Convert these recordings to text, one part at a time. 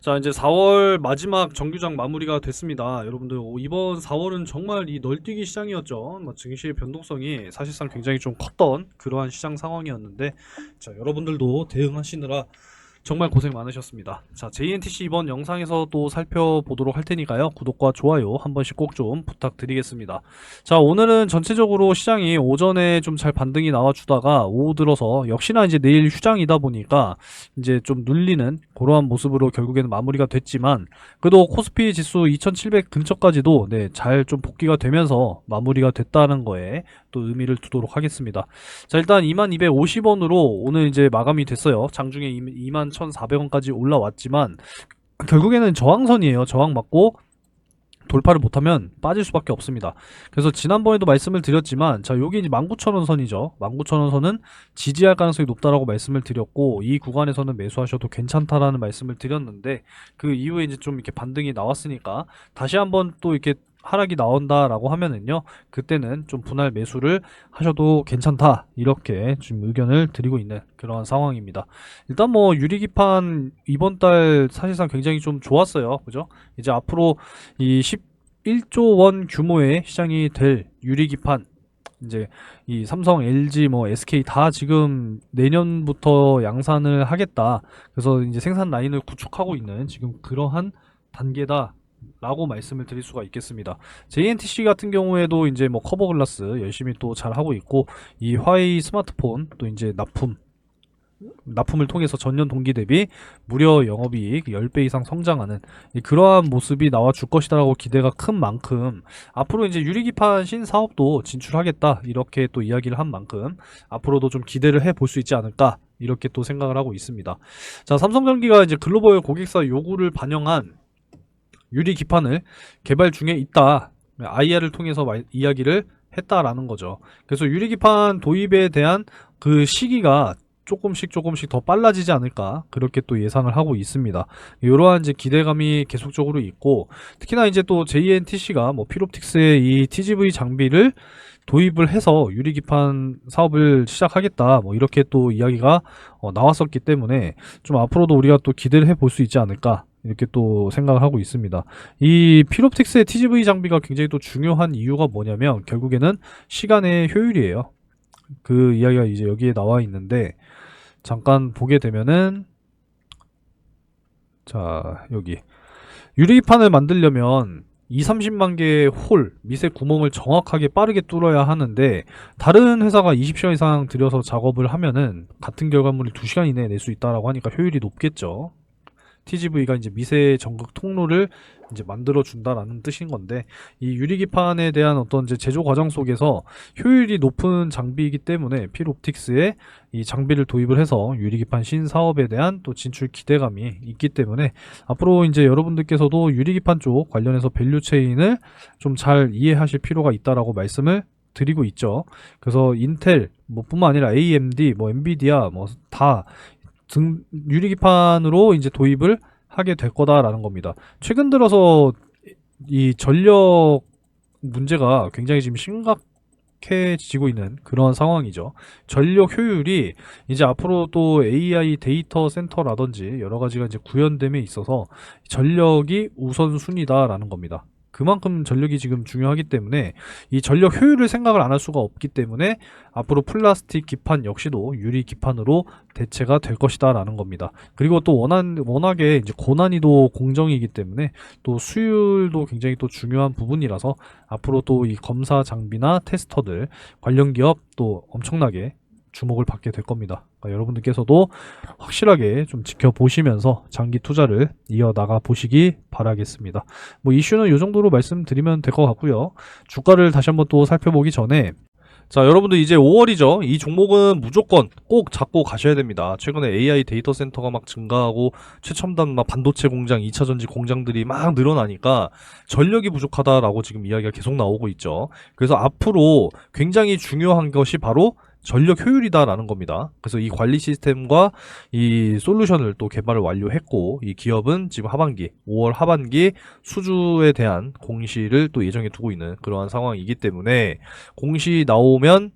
자, 이제 4월 마지막 정규장 마무리가 됐습니다. 여러분들, 이번 4월은 정말 이 널뛰기 시장이었죠. 증시의 변동성이 사실상 굉장히 좀 컸던 그러한 시장 상황이었는데, 자, 여러분들도 대응하시느라 정말 고생 많으셨습니다. 자, JNTC 이번 영상에서 또 살펴보도록 할 테니까요. 구독과 좋아요 한 번씩 꼭 좀 부탁드리겠습니다. 자, 오늘은 전체적으로 시장이 오전에 좀 잘 반등이 나와주다가 오후 들어서 역시나 이제 내일 휴장이다 보니까 이제 좀 눌리는 그러한 모습으로 결국에는 마무리가 됐지만, 그래도 코스피 지수 2700 근처까지도 네, 잘 좀 복귀가 되면서 마무리가 됐다는 거에 또 의미를 두도록 하겠습니다. 자, 일단 2250원으로 오늘 이제 마감이 됐어요. 장중에 21,400원까지 올라왔지만 결국에는 저항선이에요. 저항 맞고 돌파를 못하면 빠질 수밖에 없습니다. 그래서 지난번에도 말씀을 드렸지만, 자, 여기 이제 19,000원 선이죠. 19,000원 선은 지지할 가능성이 높다라고 말씀을 드렸고, 이 구간에서는 매수하셔도 괜찮다라는 말씀을 드렸는데, 그 이후에 이제 좀 이렇게 반등이 나왔으니까 다시 한번 또 이렇게 하락이 나온다라고 하면은요, 그때는 좀 분할 매수를 하셔도 괜찮다, 이렇게 지금 의견을 드리고 있는 그러한 상황입니다. 일단 뭐 유리기판 이번 달 사실상 굉장히 좀 좋았어요. 그죠? 이제 앞으로 이 11조 원 규모의 시장이 될 유리기판, 이제 이 삼성, LG, 뭐 SK 다 지금 내년부터 양산을 하겠다. 그래서 이제 생산 라인을 구축하고 있는 지금 그러한 단계다 라고 말씀을 드릴 수가 있겠습니다. JNTC 같은 경우에도 이제 뭐 커버 글라스 열심히 또 잘 하고 있고, 이 화웨이 스마트폰 또 이제 납품을 통해서 전년 동기 대비 무려 영업이익 10배 이상 성장하는 그러한 모습이 나와줄 것이다라고 기대가 큰 만큼, 앞으로 이제 유리기판 신사업도 진출하겠다 이렇게 또 이야기를 한 만큼 앞으로도 좀 기대를 해볼 수 있지 않을까 이렇게 또 생각을 하고 있습니다. 자, 삼성전기가 이제 글로벌 고객사 요구를 반영한 유리기판을 개발 중에 있다, IR을 통해서 이야기를 했다라는 거죠. 그래서 유리기판 도입에 대한 그 시기가 조금씩 더 빨라지지 않을까 그렇게 또 예상을 하고 있습니다. 이러한 이제 기대감이 계속적으로 있고, 특히나 이제 또 JNTC가 뭐 필옵틱스의 이 TGV 장비를 도입을 해서 유리기판 사업을 시작하겠다 뭐 이렇게 또 이야기가 나왔었기 때문에 좀 앞으로도 우리가 또 기대를 해볼 수 있지 않을까 이렇게 또 생각을 하고 있습니다. 이 필옵틱스의 TGV 장비가 굉장히 또 중요한 이유가 뭐냐면 결국에는 시간의 효율이에요. 그 이야기가 이제 여기에 나와 있는데, 잠깐 보게 되면은, 자, 여기 유리판을 만들려면 2, 30만 개의 홀, 미세 구멍을 정확하게 빠르게 뚫어야 하는데, 다른 회사가 20시간 이상 들여서 작업을 하면은 같은 결과물을 2시간 이내에 낼 수 있다라고 하니까 효율이 높겠죠. TGV가 이제 미세 전극 통로를 이제 만들어 준다라는 뜻인 건데, 이 유리기판에 대한 어떤 이제 제조 과정 속에서 효율이 높은 장비이기 때문에 필옵틱스에 이 장비를 도입을 해서 유리기판 신사업에 대한 또 진출 기대감이 있기 때문에, 앞으로 이제 여러분들께서도 유리기판 쪽 관련해서 밸류체인을 좀 잘 이해하실 필요가 있다라고 말씀을 드리고 있죠. 그래서 인텔 뭐 뿐만 아니라 AMD, 뭐 엔비디아 뭐 다 유리기판으로 이제 도입을 하게 될 거다라는 겁니다. 최근 들어서 이 전력 문제가 굉장히 지금 심각해지고 있는 그런 상황이죠. 전력 효율이 이제 앞으로 또 AI 데이터 센터라든지 여러 가지가 이제 구현됨에 있어서 전력이 우선순위다라는 겁니다. 그만큼 전력이 지금 중요하기 때문에 이 전력 효율을 생각을 안 할 수가 없기 때문에 앞으로 플라스틱 기판 역시도 유리 기판으로 대체가 될 것이다 라는 겁니다. 그리고 또 워낙에 이제 고난이도 공정이기 때문에 또 수율도 굉장히 또 중요한 부분이라서 앞으로 또 이 검사 장비나 테스터들 관련 기업 또 엄청나게 주목을 받게 될 겁니다. 그러니까 여러분들께서도 확실하게 좀 지켜보시면서 장기 투자를 이어나가 보시기 바라겠습니다. 뭐 이슈는 이 정도로 말씀드리면 될 것 같고요. 주가를 다시 한번 또 살펴보기 전에, 자, 여러분들 이제 5월이죠. 이 종목은 무조건 꼭 잡고 가셔야 됩니다. 최근에 AI 데이터 센터가 막 증가하고 최첨단 막 반도체 공장, 2차 전지 공장들이 막 늘어나니까 전력이 부족하다라고 지금 이야기가 계속 나오고 있죠. 그래서 앞으로 굉장히 중요한 것이 바로 전력 효율이다라는 겁니다. 그래서 이 관리 시스템과 이 솔루션을 또 개발을 완료했고, 이 기업은 지금 하반기, 5월 하반기 수주에 대한 공시를 또 예정해 두고 있는 그러한 상황이기 때문에 공시 나오면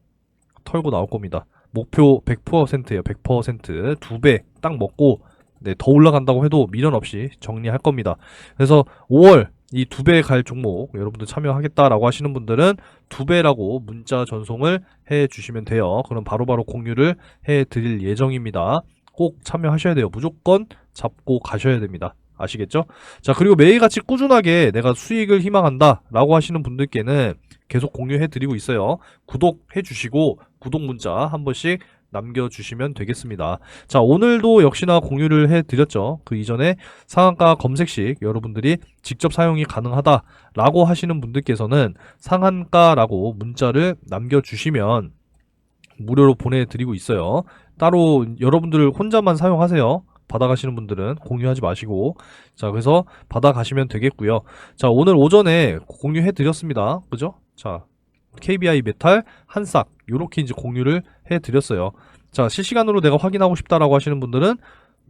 털고 나올 겁니다. 목표 100%예요. 100%. 2배 딱 먹고 네, 더 올라간다고 해도 미련 없이 정리할 겁니다. 그래서 5월 이 2배 갈 종목 여러분들 참여하겠다라고 하시는 분들은 2배라고 문자 전송을 해 주시면 돼요. 그럼 바로바로 공유를 해 드릴 예정입니다. 꼭 참여하셔야 돼요. 무조건 잡고 가셔야 됩니다. 아시겠죠? 자, 그리고 매일같이 꾸준하게 내가 수익을 희망한다 라고 하시는 분들께는 계속 공유해 드리고 있어요. 구독해 주시고 구독 문자 한 번씩 남겨주시면 되겠습니다. 자, 오늘도 역시나 공유를 해드렸죠. 그 이전에 상한가 검색식 여러분들이 직접 사용이 가능하다라고 하시는 분들께서는 상한가라고 문자를 남겨주시면 무료로 보내드리고 있어요. 따로 여러분들 혼자만 사용하세요. 받아가시는 분들은 공유하지 마시고. 자, 그래서 받아가시면 되겠고요. 자, 오늘 오전에 공유해드렸습니다. 그죠? 자, KBI 메탈 한 싹 요렇게 이제 공유를 해드렸어요. 자, 실시간으로 내가 확인하고 싶다라고 하시는 분들은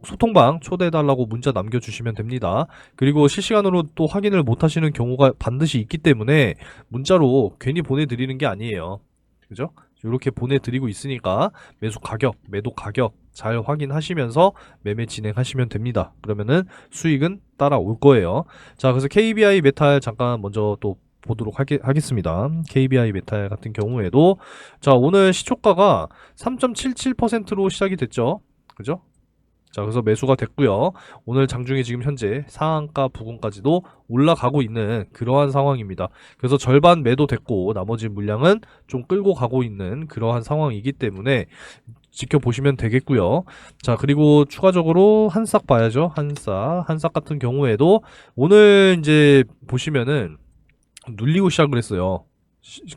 소통방 초대해달라고 문자 남겨주시면 됩니다. 그리고 실시간으로 또 확인을 못하시는 경우가 반드시 있기 때문에 문자로 괜히 보내드리는 게 아니에요. 그죠? 이렇게 보내드리고 있으니까 매수 가격, 매도 가격 잘 확인하시면서 매매 진행하시면 됩니다. 그러면은 수익은 따라올 거예요. 자, 그래서 KBI 메탈 잠깐 먼저 또 보도록 하겠습니다. KBI 메탈 같은 경우에도 자, 오늘 시초가가 3.77%로 시작이 됐죠. 그죠? 자, 그래서 매수가 됐고요. 오늘 장중에 지금 현재 상한가 부근까지도 올라가고 있는 그러한 상황입니다. 그래서 절반 매도됐고 나머지 물량은 좀 끌고 가고 있는 그러한 상황이기 때문에 지켜보시면 되겠고요. 자, 그리고 추가적으로 한싹 봐야죠. 한싹 같은 경우에도 오늘 이제 보시면은 눌리고 시작을 했어요.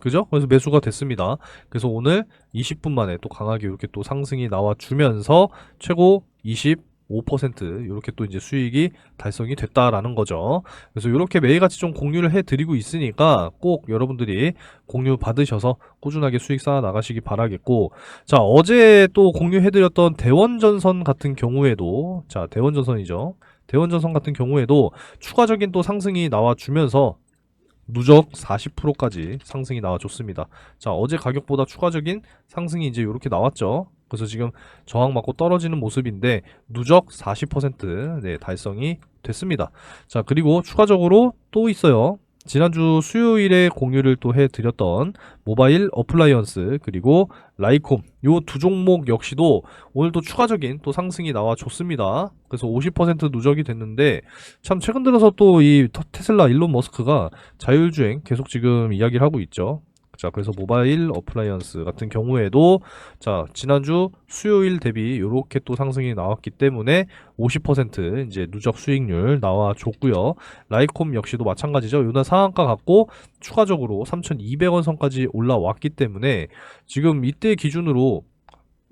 그죠? 그래서 매수가 됐습니다. 그래서 오늘 20분 만에 또 강하게 이렇게 또 상승이 나와주면서 최고 25% 이렇게 또 이제 수익이 달성이 됐다라는 거죠. 그래서 이렇게 매일같이 좀 공유를 해드리고 있으니까 꼭 여러분들이 공유 받으셔서 꾸준하게 수익 쌓아 나가시기 바라겠고, 자, 어제 또 공유해드렸던 대원전선 같은 경우에도, 자, 대원전선이죠. 대원전선 같은 경우에도 추가적인 또 상승이 나와주면서 누적 40%까지 상승이 나와줬습니다. 자, 어제 가격보다 추가적인 상승이 이제 이렇게 나왔죠. 그래서 지금 저항 맞고 떨어지는 모습인데 누적 40% 네, 달성이 됐습니다. 자, 그리고 추가적으로 또 있어요. 지난주 수요일에 공유를 또 해드렸던 모바일 어플라이언스 그리고 라이콤 요 두 종목 역시도 오늘 또 추가적인 또 상승이 나와줬습니다. 그래서 50% 누적이 됐는데 참 최근 들어서 또 이 테슬라 일론 머스크가 자율주행 계속 지금 이야기를 하고 있죠. 자, 그래서 모바일 어플라이언스 같은 경우에도 자, 지난주 수요일 대비 이렇게 또 상승이 나왔기 때문에 50% 이제 누적 수익률 나와줬고요. 라이콤 역시도 마찬가지죠. 요날 상한가 갖고 추가적으로 3,200원 선까지 올라왔기 때문에 지금 이때 기준으로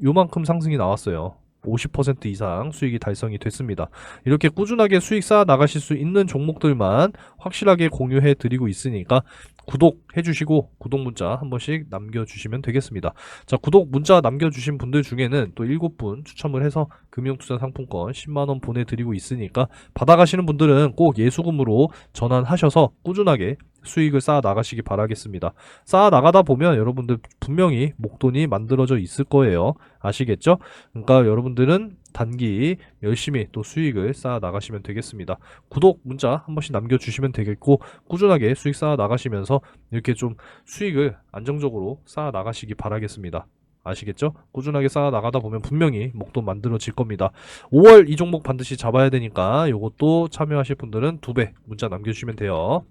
요만큼 상승이 나왔어요. 50% 이상 수익이 달성이 됐습니다. 이렇게 꾸준하게 수익 쌓아 나가실 수 있는 종목들만 확실하게 공유해 드리고 있으니까 구독해 주시고 구독 문자 한 번씩 남겨주시면 되겠습니다. 자, 구독 문자 남겨주신 분들 중에는 또 7분 추첨을 해서 금융투자상품권 10만원 보내드리고 있으니까 받아가시는 분들은 꼭 예수금으로 전환하셔서 꾸준하게 수익을 쌓아 나가시기 바라겠습니다. 쌓아 나가다 보면 여러분들 분명히 목돈이 만들어져 있을 거예요. 아시겠죠? 그러니까 여러분들은 단기 열심히 또 수익을 쌓아 나가시면 되겠습니다. 구독 문자 한 번씩 남겨주시면 되겠고 꾸준하게 수익 쌓아 나가시면서 이렇게 좀 수익을 안정적으로 쌓아 나가시기 바라겠습니다. 아시겠죠? 꾸준하게 쌓아 나가다 보면 분명히 목돈 만들어질 겁니다. 5월 이 종목 반드시 잡아야 되니까 요것도 참여하실 분들은 2배 문자 남겨주시면 돼요.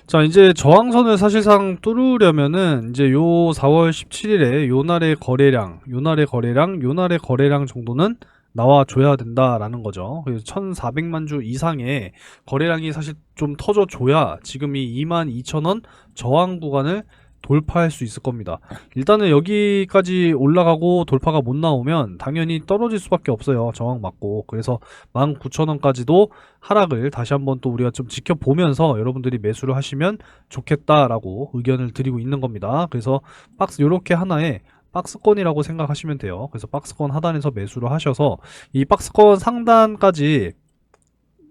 자, 이제 저항선을 사실상 뚫으려면은 이제 요 4월 17일에 요 날의 거래량, 요 날의 거래량, 요 날의 거래량 정도는 나와줘야 된다라는 거죠. 그래서 1,400만 주 이상의 거래량이 사실 좀 터져줘야 지금 이 22,000원 저항 구간을 돌파할 수 있을 겁니다. 일단은 여기까지 올라가고 돌파가 못 나오면 당연히 떨어질 수밖에 없어요. 저항 맞고. 그래서 19,000원까지도 하락을 다시 한번 또 우리가 좀 지켜보면서 여러분들이 매수를 하시면 좋겠다라고 의견을 드리고 있는 겁니다. 그래서 박스 요렇게 하나에 박스권이라고 생각하시면 돼요. 그래서 박스권 하단에서 매수를 하셔서 이 박스권 상단까지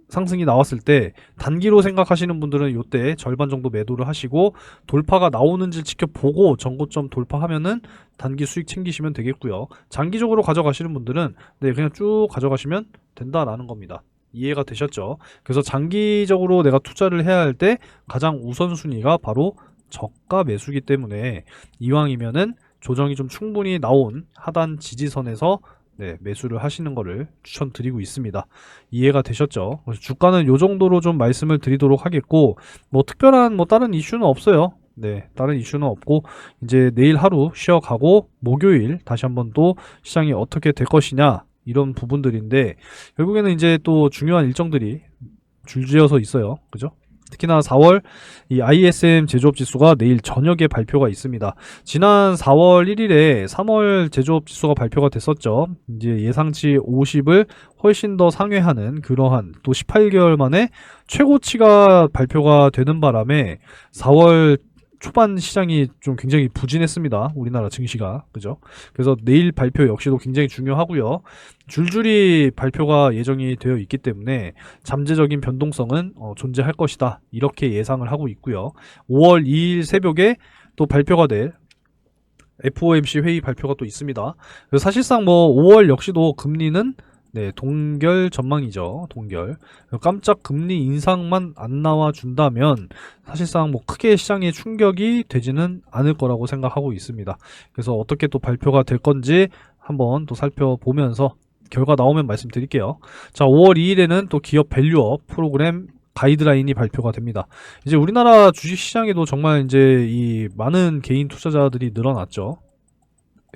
상승이 나왔을 때 단기로 생각하시는 분들은 요때 절반 정도 매도를 하시고 돌파가 나오는지 지켜보고 전고점 돌파하면은 단기 수익 챙기시면 되겠고요. 장기적으로 가져가시는 분들은 네, 그냥 쭉 가져가시면 된다라는 겁니다. 이해가 되셨죠? 그래서 장기적으로 내가 투자를 해야 할 때 가장 우선순위가 바로 저가 매수기 때문에 이왕이면은 조정이 좀 충분히 나온 하단 지지선에서 네, 매수를 하시는 거를 추천드리고 있습니다. 이해가 되셨죠? 그래서 주가는 요 정도로 좀 말씀을 드리도록 하겠고, 뭐 특별한 뭐 다른 이슈는 없어요. 네, 다른 이슈는 없고, 이제 내일 하루 쉬어가고, 목요일 다시 한번 또 시장이 어떻게 될 것이냐, 이런 부분들인데, 결국에는 이제 또 중요한 일정들이 줄지어서 있어요. 그죠? 특히나 4월 이 ISM 제조업 지수가 내일 저녁에 발표가 있습니다. 지난 4월 1일에 3월 제조업 지수가 발표가 됐었죠. 이제 예상치 50을 훨씬 더 상회하는 그러한 또 18개월 만에 최고치가 발표가 되는 바람에 4월 초반 시장이 좀 굉장히 부진했습니다. 우리나라 증시가. 그죠? 그래서 내일 발표 역시도 굉장히 중요하고요. 줄줄이 발표가 예정이 되어 있기 때문에 잠재적인 변동성은 존재할 것이다. 이렇게 예상을 하고 있고요. 5월 2일 새벽에 또 발표가 될 FOMC 회의 발표가 또 있습니다. 그래서 사실상 뭐 5월 역시도 금리는 네, 동결 전망이죠. 동결. 깜짝 금리 인상만 안 나와준다면 사실상 뭐 크게 시장에 충격이 되지는 않을 거라고 생각하고 있습니다. 그래서 어떻게 또 발표가 될 건지 한번 또 살펴보면서 결과 나오면 말씀드릴게요. 자, 5월 2일에는 또 기업 밸류업 프로그램 가이드라인이 발표가 됩니다. 이제 우리나라 주식시장에도 정말 이제 이 많은 개인 투자자들이 늘어났죠.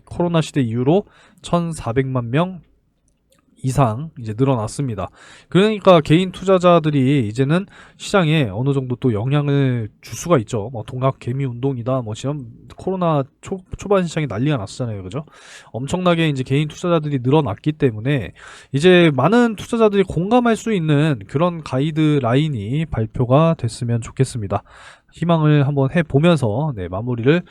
코로나 시대 이후로 1,400만 명 이상 이제 늘어났습니다. 그러니까 개인 투자자들이 이제는 시장에 어느 정도 또 영향을 줄 수가 있죠. 뭐 동학 개미 운동이다. 뭐 지금 코로나 초반 시장이 난리가 났잖아요. 그죠? 엄청나게 이제 개인 투자자들이 늘어났기 때문에 이제 많은 투자자들이 공감할 수 있는 그런 가이드라인이 발표가 됐으면 좋겠습니다. 희망을 한번 해보면서 네, 마무리를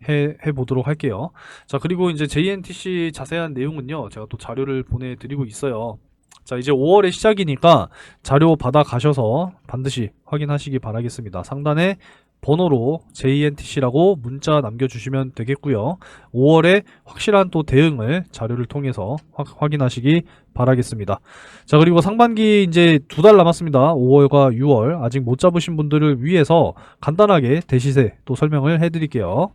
해보도록 할게요. 자, 그리고 이제 JNTC 자세한 내용은요, 제가 또 자료를 보내드리고 있어요. 자, 이제 5월의 시작이니까 자료 받아 가셔서 반드시 확인하시기 바라겠습니다. 상단에 번호로 JNTC라고 문자 남겨주시면 되겠고요. 5월에 확실한 또 대응을 자료를 통해서 확인하시기 바라겠습니다. 자, 그리고 상반기 이제 2달 남았습니다. 5월과 6월 아직 못 잡으신 분들을 위해서 간단하게 대시세 또 설명을 해드릴게요.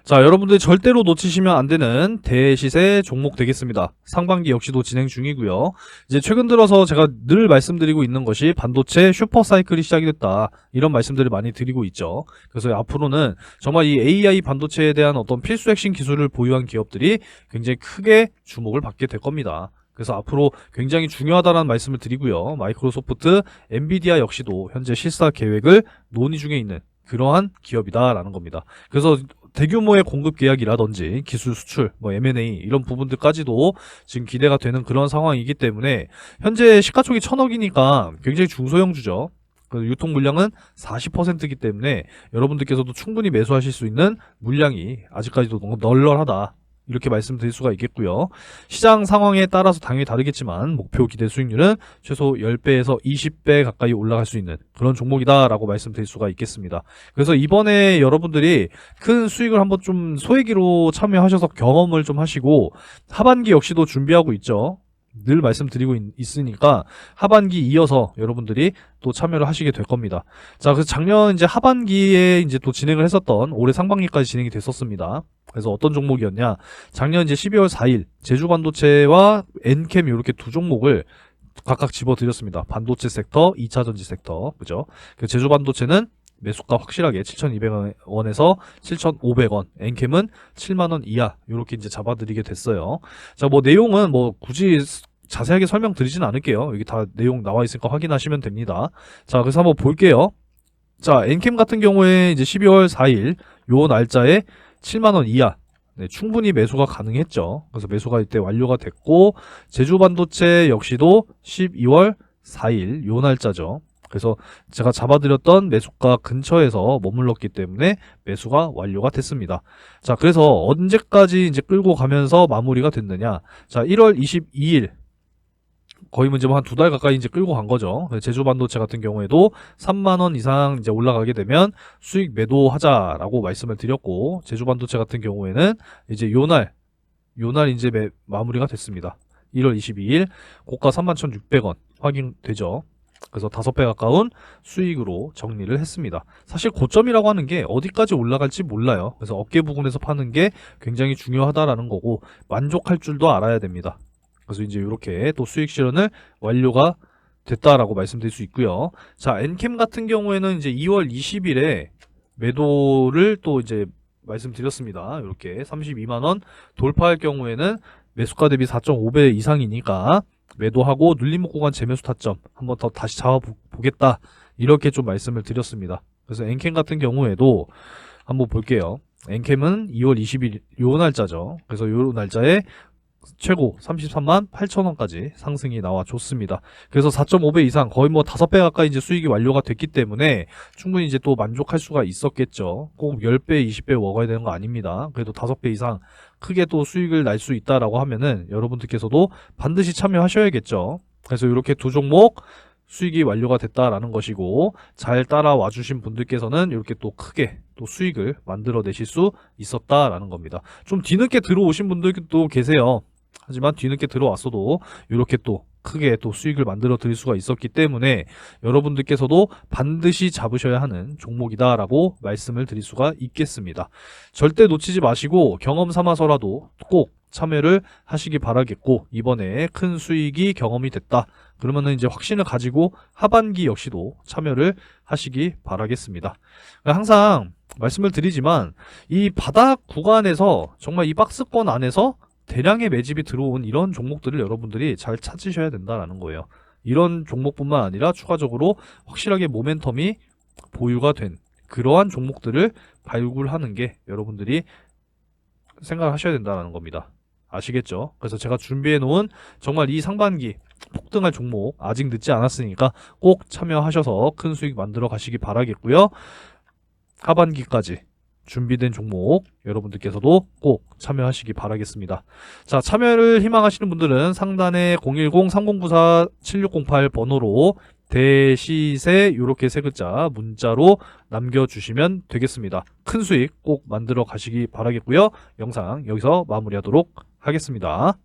자, 여러분들 절대로 놓치시면 안 되는 대시세 종목 되겠습니다. 상반기 역시도 진행 중이고요. 이제 최근 들어서 제가 늘 말씀드리고 있는 것이 반도체 슈퍼사이클이 시작이 됐다. 이런 말씀들을 많이 드리고 있죠. 그래서 앞으로는 정말 이 AI 반도체에 대한 어떤 필수 핵심 기술을 보유한 기업들이 굉장히 크게 주목을 받게 될 겁니다. 그래서 앞으로 굉장히 중요하다는 말씀을 드리고요. 마이크로소프트, 엔비디아 역시도 현재 실사 계획을 논의 중에 있는 그러한 기업이다라는 겁니다. 그래서 대규모의 공급 계약이라든지 기술 수출, 뭐 M&A 이런 부분들까지도 지금 기대가 되는 그런 상황이기 때문에 현재 시가총이 1,000억이니까 굉장히 중소형주죠. 유통 물량은 40%이기 때문에 여러분들께서도 충분히 매수하실 수 있는 물량이 아직까지도 너무 널널하다. 이렇게 말씀드릴 수가 있겠고요. 시장 상황에 따라서 당연히 다르겠지만 목표 기대 수익률은 최소 10배에서 20배 가까이 올라갈 수 있는 그런 종목이다라고 말씀드릴 수가 있겠습니다. 그래서 이번에 여러분들이 큰 수익을 한번 좀 소액으로 참여하셔서 경험을 좀 하시고 하반기 역시도 준비하고 있죠. 늘 말씀드리고 있으니까 하반기 이어서 여러분들이 또 참여를 하시게 될 겁니다. 자, 그래서 작년 이제 하반기에 이제 또 진행을 했었던 올해 상반기까지 진행이 됐었습니다. 그래서 어떤 종목이었냐? 작년 이제 12월 4일 제주반도체와 엔캠 이렇게 두 종목을 각각 집어드렸습니다. 반도체 섹터, 2차전지 섹터, 그죠? 그 제주반도체는 매수가 확실하게 7,200원에서 7,500원, 엔캠은 7만원 이하 이렇게 이제 잡아드리게 됐어요. 자, 뭐 내용은 뭐 굳이 자세하게 설명드리진 않을게요. 여기 다 내용 나와 있으니까 확인하시면 됩니다. 자, 그래서 한번 볼게요. 자, 엔캠 같은 경우에 이제 12월 4일 요 날짜에 7만원 이하 네, 충분히 매수가 가능했죠. 그래서 매수가 이때 완료가 됐고 제주반도체 역시도 12월 4일 요 날짜죠. 그래서 제가 잡아드렸던 매수가 근처에서 머물렀기 때문에 매수가 완료가 됐습니다. 자, 그래서 언제까지 이제 끌고 가면서 마무리가 됐느냐. 자, 1월 22일 거의 이제 뭐 한 2달 가까이 이제 끌고 간 거죠. 제주 반도체 같은 경우에도 3만 원 이상 이제 올라가게 되면 수익 매도하자라고 말씀을 드렸고, 제주 반도체 같은 경우에는 이제 요날 이제 마무리가 됐습니다. 1월 22일 고가 31,600원 확인되죠. 그래서 5배 가까운 수익으로 정리를 했습니다. 사실 고점이라고 하는 게 어디까지 올라갈지 몰라요. 그래서 어깨 부근에서 파는 게 굉장히 중요하다라는 거고, 만족할 줄도 알아야 됩니다. 그래서 이제 이렇게 또 수익 실현을 완료가 됐다라고 말씀드릴 수 있고요. 자, 엔캠 같은 경우에는 이제 2월 20일에 매도를 또 이제 말씀드렸습니다. 이렇게 32만 원 돌파할 경우에는 매수가 대비 4.5배 이상이니까 매도하고 눌림목 구간 재매수 타점 한번 더 다시 잡아보겠다, 이렇게 좀 말씀을 드렸습니다. 그래서 엔캠 같은 경우에도 한번 볼게요. 엔캠은 2월 20일 요 날짜죠. 그래서 요 날짜에 최고 33만 8천원까지 상승이 나와 줬습니다. 그래서 4.5배 이상, 거의 뭐 5배 가까이 이제 수익이 완료가 됐기 때문에 충분히 이제 또 만족할 수가 있었겠죠. 꼭 10배, 20배 먹어야 되는 거 아닙니다. 그래도 5배 이상 크게 또 수익을 날 수 있다라고 하면은 여러분들께서도 반드시 참여하셔야겠죠. 그래서 이렇게 두 종목 수익이 완료가 됐다라는 것이고, 잘 따라와 주신 분들께서는 이렇게 또 크게 또 수익을 만들어 내실 수 있었다라는 겁니다. 좀 뒤늦게 들어오신 분들도 계세요. 하지만 뒤늦게 들어왔어도 이렇게 또 크게 또 수익을 만들어 드릴 수가 있었기 때문에 여러분들께서도 반드시 잡으셔야 하는 종목이다라고 말씀을 드릴 수가 있겠습니다. 절대 놓치지 마시고 경험 삼아서라도 꼭 참여를 하시기 바라겠고, 이번에 큰 수익이 경험이 됐다 그러면은 이제 확신을 가지고 하반기 역시도 참여를 하시기 바라겠습니다. 항상 말씀을 드리지만 이 바닥 구간에서 정말 이 박스권 안에서 대량의 매집이 들어온 이런 종목들을 여러분들이 잘 찾으셔야 된다라는 거예요. 이런 종목뿐만 아니라 추가적으로 확실하게 모멘텀이 보유가 된 그러한 종목들을 발굴하는 게 여러분들이 생각을 하셔야 된다는 겁니다. 아시겠죠? 그래서 제가 준비해 놓은 정말 이 상반기 폭등할 종목 아직 늦지 않았으니까 꼭 참여하셔서 큰 수익 만들어 가시기 바라겠고요. 하반기까지 준비된 종목 여러분들께서도 꼭 참여하시기 바라겠습니다. 자, 참여를 희망하시는 분들은 상단에 010-3094-7608 번호로 대시세 이렇게 세 글자 문자로 남겨주시면 되겠습니다. 큰 수익 꼭 만들어 가시기 바라겠고요. 영상 여기서 마무리하도록 하겠습니다.